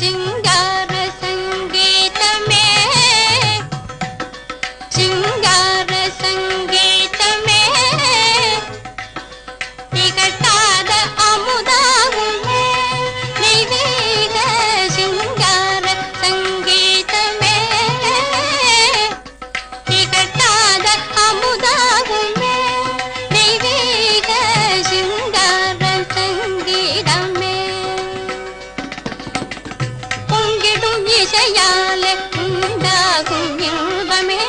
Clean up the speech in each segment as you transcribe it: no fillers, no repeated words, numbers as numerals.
சிங்கார சங்கீதமே சிங்கார சங்கீதமே திகட்டாத அமுதாகுமே தெய்வீக சிங்கார சங்கீதமே திகட்டாத அமுதாகுமே தெய்வீக சிங்கார சங்கீதமே பொங்கிடும் இசையாலே உண்டாகும் இன்பமே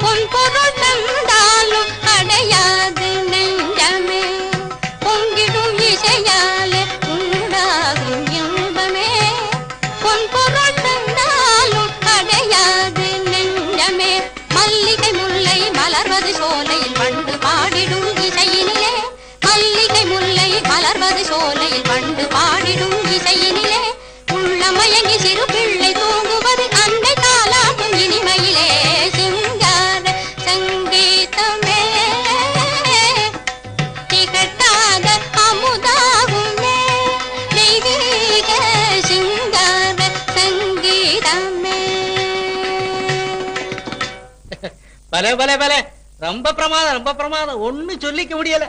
பொன் பொருள் தந்தாலும் அடையாது நெஞ்சமே பொங்கிடும் இசையாலே உண்டாகும் இன்பமே பொன் பொருள் தந்தாலும் அடையாது நெஞ்சமே மல்லிகை முல்லை மலர்வது சோலையில் வண்டு பாடிடும் இசையினிலே மல்லிகை முல்லை மலர்வது சோலையில் வண்டு பாடிடும் இசையினிலே உள்ளமயங்கி சிறு பிள்ளை தூங்குவது அண்டை தாலாட்டும் இனிமையிலே சிங்கார சங்கீதமே திகட்டாத அமுதாகுமே தெய்வீக சிங்கார சங்கீதமே. பலே பலே பலே ரொம்ப பிரமாதம் ஒண்ணு சொல்லிக்க முடியல.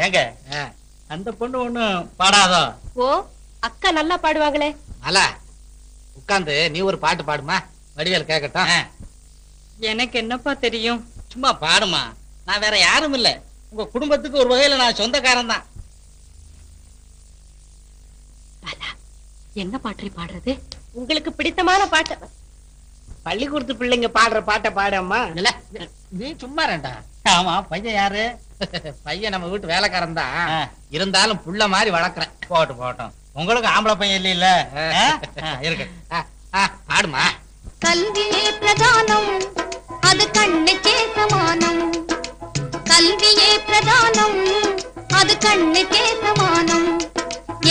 ஏங்க அந்த பொண்ணு ஒண்ணு பாடாதோ? ஓ அக்கா நல்லா பாடுவாங்களே. அல உட்கார்ந்து நீ ஒரு பாட்டு பாடுமா, வடிவேல் கேட்கட்டும். எனக்கு என்னப்பா தெரியும்? சும்மா பாடுமா, நான் வேற யாரும் இல்ல, உங்க குடும்பத்துக்கு ஒரு வகையில நான் சொந்தக்காரன் தான். என்ன பாட்டு பாடுறது? உங்களுக்கு பிடித்தமான பாட்டு. பள்ளிக்கூடத்து பிள்ளைங்க பாடுற பாட்டை பாடம்மா. இல்ல நீ சும்மா ரெண்டா. ஆமா பையன் யாரு? பையன் நம்ம வீட்டு வேலைக்காரன் தான், இருந்தாலும் புள்ள மாதிரி வளர்க்கறேன். போட்டும் உங்களுக்கு ஆம்பளை பையன் இல்ல இருக்கு. பாடுமா. கல்வியே பிரதானம் அது கண்ணுக்கே சமானம் கல்வியே பிரதானம் அது கண்ணுக்கே சமானம்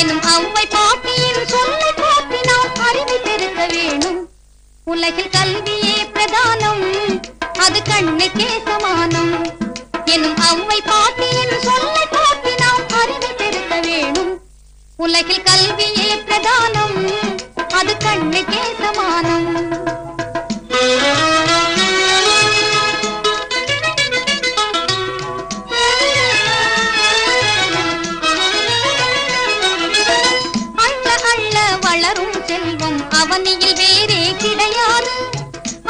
எனும் அவ்வை பாட்டியின் சொல்லை போற்றி நாம் அறிவை பெருக்க வேணும் உலகில் கல்வியே பிரதானம் அது கண்ணுக்கே சமானம் எனும் அவ்வை பாட்டியின் சொல்லை போற்றி நாம் அறிவை பெருக்க வேணும் உலகில் கல்வியே பிரதானம் அது கண்ணுக்கே சமானம். அள்ள அள்ள வளரும் செல்வம் அவனியில் வேறே கிடையாது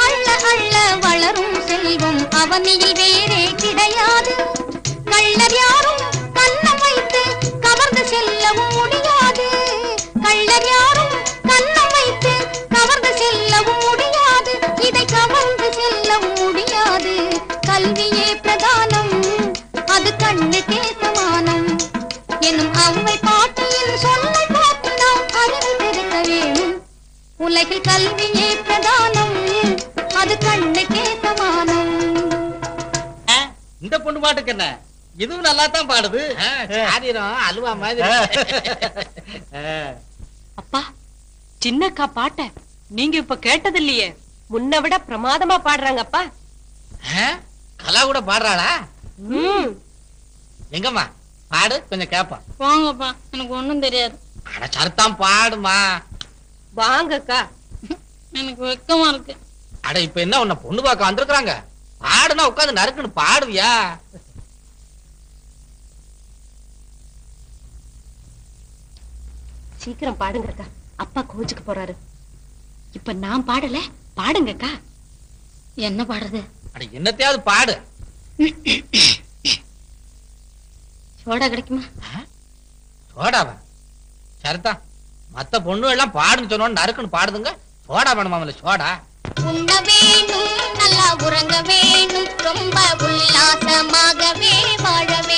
அள்ள அள்ள வளரும் செல்வம் அவனியில் வேறே கிடையாது கள்ளர் யாரும் கண்ணம் வைத்து கவர்ந்து செல்லவும் முடியாது கள்ளர் யாரும் கண்ணம் வைத்து கவர்ந்து செல்லவும் முடியாது இதை கவர்ந்து செல்லவும் முடியாது கல்வியே பிரதானம் அது கண்ணுக்கே சமானம் எனும் அவ்வை பாட்டியின் சொல்லை பார்த்து நாம் அறிவு பெருக்க வேணும் உலகில் கல்வியே பிரதானம் அது கண்ணுக்கே சமானம். இந்த பொண்ணு பாட்டுக்கு என்ன, இதுவும் நல்லா தான் பாடுது. அல்வா மாதிரி. அப்பா சின்னக்கா பாட்ட நீங்க இப்ப கேட்டது இல்லையே, முன்ன விட பிரமாதமா பாடுறாங்கப்பா. கலா கூட பாடுறாளா? எங்கம்மா பாடு, கொஞ்சம் கேப்பா. வாங்கப்பா, எனக்கு ஒண்ணும் தெரியாது. அட சரத்தான் பாடுமா. வாங்கக்கா. எனக்கு வெக்கமா இருக்கு. அட இப்ப என்ன உன்னை பொண்ணு பார்க்க வந்திருக்காங்க, பாடுனா உட்காந்து நறுக்குன்னு பாடுவியா? சீக்கிரம் பாடுங்கக்கா, அப்பா கோச்சுக்கு போறாரு. இப்ப நான் பாடல, பாடுங்கக்கா. என்ன பாடுறது? அட என்னத்தையாவது பாடு. சோடா கிடைக்குமா? சோடாவா? சரிதா, மத்த பொண்ணு எல்லாம் பாடுன்னு சொன்னோன்னு நறுக்குன்னு பாடுதுங்க, சோடா வேணுமாமல? சோடா உண்ண வேணும், நல்லா உறங்க வேணும், ரொம்ப உல்லாசமாகவே வாழ வேணும்.